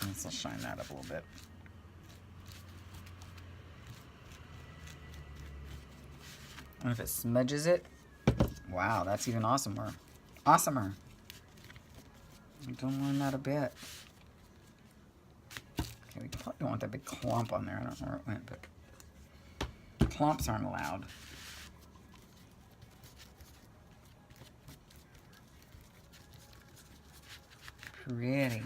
A: This will shine that up a little bit. And if it smudges it, wow, that's even awesomer. Awesomer. I don't want that a bit. Okay, we probably don't want that big clump on there. I don't know where it went, but clumps aren't allowed. Pretty.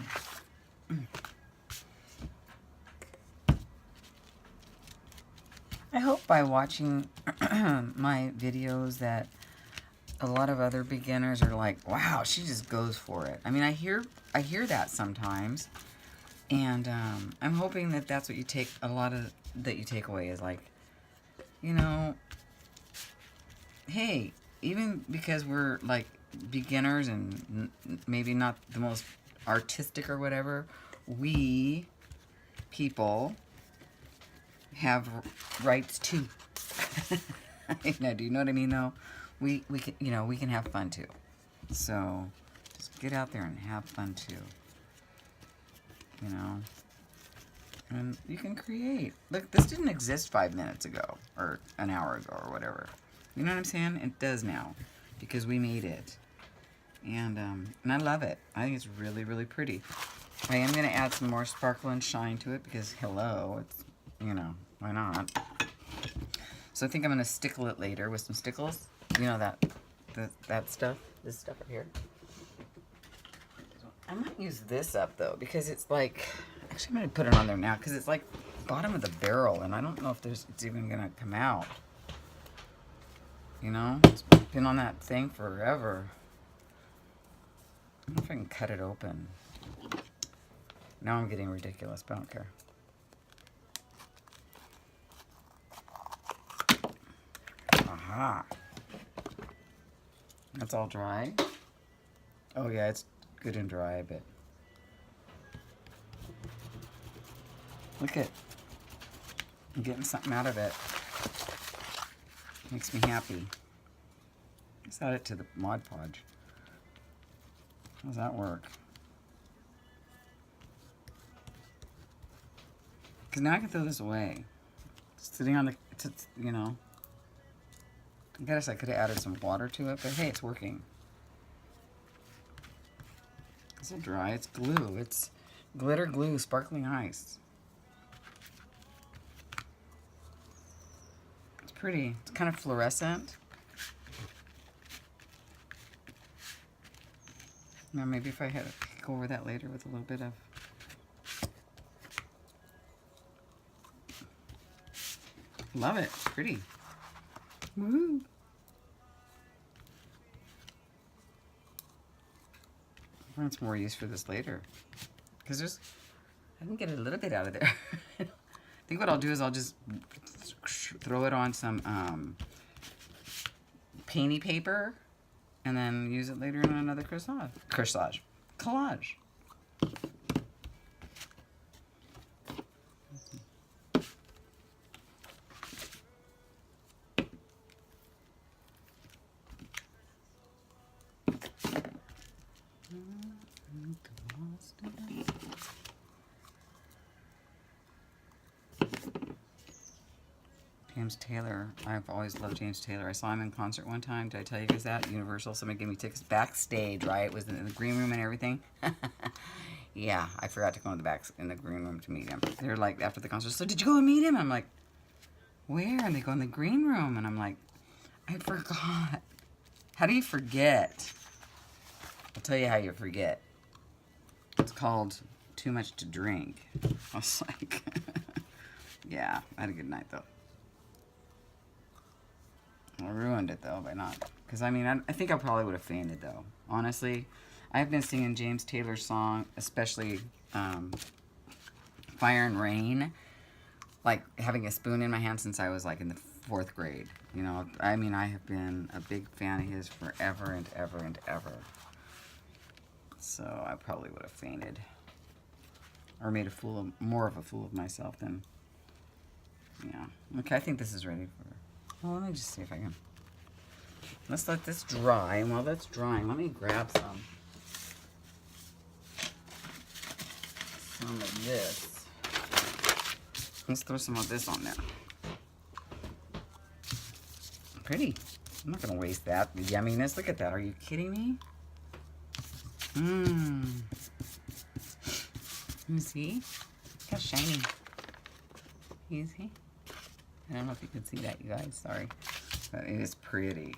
A: I hope by watching my videos that a lot of other beginners are like, wow, she just goes for it. I mean, I hear that sometimes, and I'm hoping that that's what you take, that you take away is like, you know, hey, even because we're like beginners and maybe not the most artistic or whatever, we people have rights too. No, do you know what I mean though? We can, you know, we can have fun too. So just get out there and have fun too. You know, and you can create. Look, this didn't exist 5 minutes ago or an hour ago or whatever. You know what I'm saying? It does now because we made it. And I love it. I think it's really, really pretty. I am going to add some more sparkle and shine to it because, hello, it's, you know, why not? So I think I'm going to stickle it later with some stickles. You know that stuff? This stuff right here. I might use this up, though, because it's like... Actually, I'm going to put it on there now because it's like bottom of the barrel, and I don't know if it's even going to come out. You know? It's been on that thing forever. I don't know if I can cut it open. Now I'm getting ridiculous, but I don't care. Aha. That's all dry. Oh yeah, it's good and dry, but look at, I'm getting something out of it. Makes me happy. Let's add it to the Mod Podge. How does that work? Because now I can throw this away. It's sitting on the, you know. I guess I could have added some water to it, but hey, it's working. It's so dry. It's glue. It's glitter glue, sparkling ice. It's pretty. It's kind of fluorescent. Now maybe if I had to go over that later with a little bit of love it. Pretty. Woo. I'll find some more use for this later. Because there's, I can get a little bit out of there. I think what I'll do is I'll just throw it on some painty paper and then use it later in another collage. James Taylor. I've always loved James Taylor. I saw him in concert one time. Did I tell you guys that? Universal. Somebody gave me tickets backstage, right? It was in the green room and everything. Yeah, I forgot to go in the green room to meet him. They're like, after the concert, so did you go and meet him? I'm like, where? And they go in the green room. And I'm like, I forgot. How do you forget? I'll tell you how you forget. It's called too much to drink. I was like, yeah, I had a good night though. I ruined it though by not, because I mean I think I probably would have fainted though. Honestly, I've been singing James Taylor's song, especially Fire and Rain, like having a spoon in my hand since I was like in the 4th grade. You know, I mean I have been a big fan of his forever and ever and ever. So I probably would have fainted, or made more of a fool of myself than. Yeah. Okay, I think this is ready for. Well, let me just see if I can. Let's let this dry. And while that's drying, let me grab some of this. Let's throw some of this on there. Pretty. I'm not going to waste that. The yumminess. Look at that. Are you kidding me? Mmm. You see? Look how shiny. You see? I don't know if you can see that, you guys. Sorry. But it is pretty.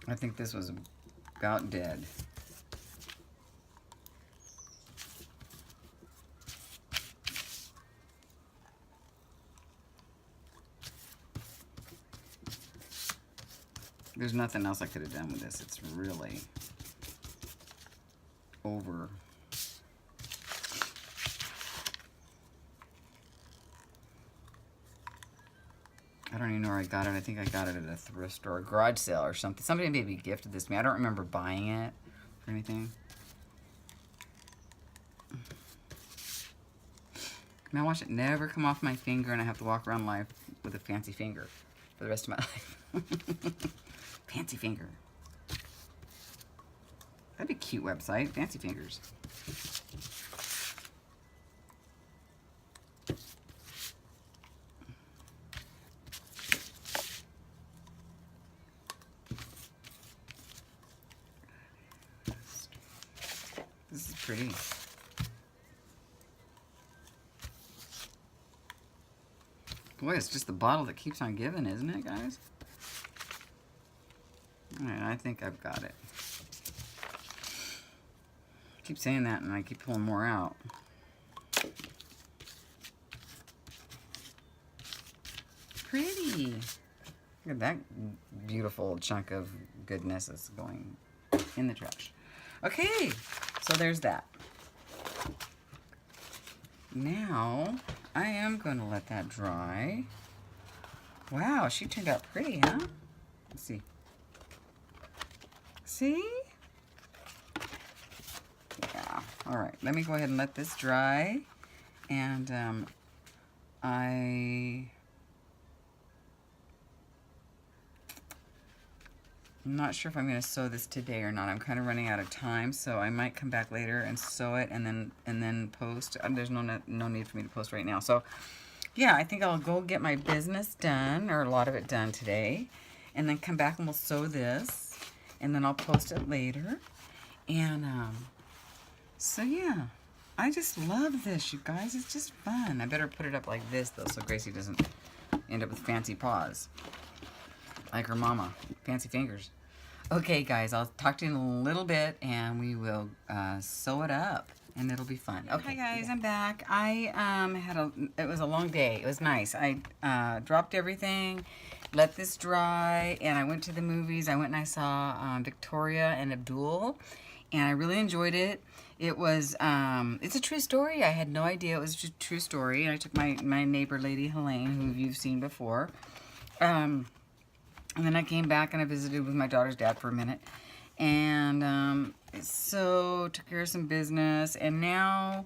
A: I think this was about dead. There's nothing else I could have done with this. It's really over. I don't even know where I got it. I think I got it at a thrift store, a garage sale or something. Somebody maybe gifted this to me. I don't remember buying it or anything. Now watch it never come off my finger and I have to walk around life with a fancy finger for the rest of my life. Fancy finger. That'd be a cute website. Fancy fingers. This is pretty. Boy, it's just the bottle that keeps on giving, isn't it, guys? Alright, I think I've got it. I keep saying that and I keep pulling more out. pretty. Look at that beautiful chunk of goodness that's going in the trash. Okay, so there's that. Now, I am going to let that dry. Wow, she turned out pretty, huh? Let's see. See? Yeah. All right, let me go ahead and let this dry. And I'm not sure if I'm going to sew this today or not. I'm kind of running out of time, so I might come back later and sew it and then post. There's no need for me to post right now. So, yeah, I think I'll go get my business done, or a lot of it done today, and then come back and we'll sew this, and then I'll post it later. And so yeah, I just love this, you guys. It's just fun. I better put it up like this though, so Gracie doesn't end up with fancy paws. Like her mama, fancy fingers. Okay, guys, I'll talk to you in a little bit, and we will sew it up, and it'll be fun. Okay, hi guys, I'm back. It was a long day. It was nice. I dropped everything, let this dry, and I went to the movies. I went and I saw Victoria and Abdul, and I really enjoyed it. It was, it's a true story. I had no idea it was just a true story, and I took my neighbor lady, Helene, who you've seen before. And then I came back and I visited with my daughter's dad for a minute. And so took care of some business. And now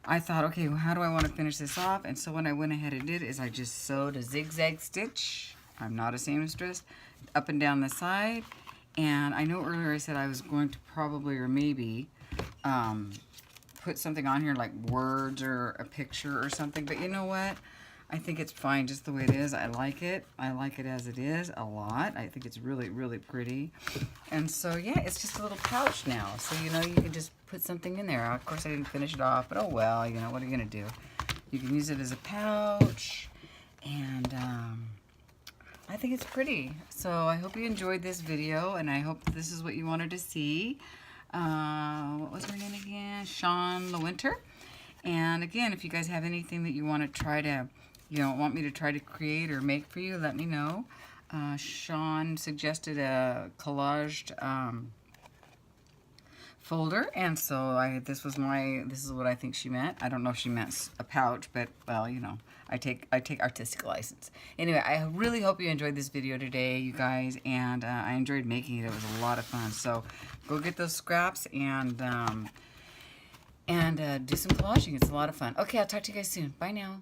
A: I thought, okay, well, how do I want to finish this off? And so what I went ahead and did is I just sewed a zigzag stitch. I'm not a seamstress. Up and down the side. And I know earlier I said I was going to probably or maybe put something on here like words or a picture or something. But you know what? I think it's fine just the way it is. I like it. I like it as it is a lot. I think it's really, really pretty. And so, yeah, it's just a little pouch now. So, you know, you can just put something in there. Of course, I didn't finish it off, but oh well, you know, what are you going to do? You can use it as a pouch. And I think it's pretty. So I hope you enjoyed this video, and I hope this is what you wanted to see. What was her name again? Sean LeWinter. And again, if you guys have anything that you want to try to, want me to try to create or make for you, let me know. Sean suggested a collaged folder, and so this is what I think she meant. I don't know if she meant a pouch, but well, you know, I take artistic license. Anyway, I really hope you enjoyed this video today, you guys, and I enjoyed making it. It was a lot of fun. So go get those scraps and do some collaging. It's a lot of fun. Okay, I'll talk to you guys soon. Bye now.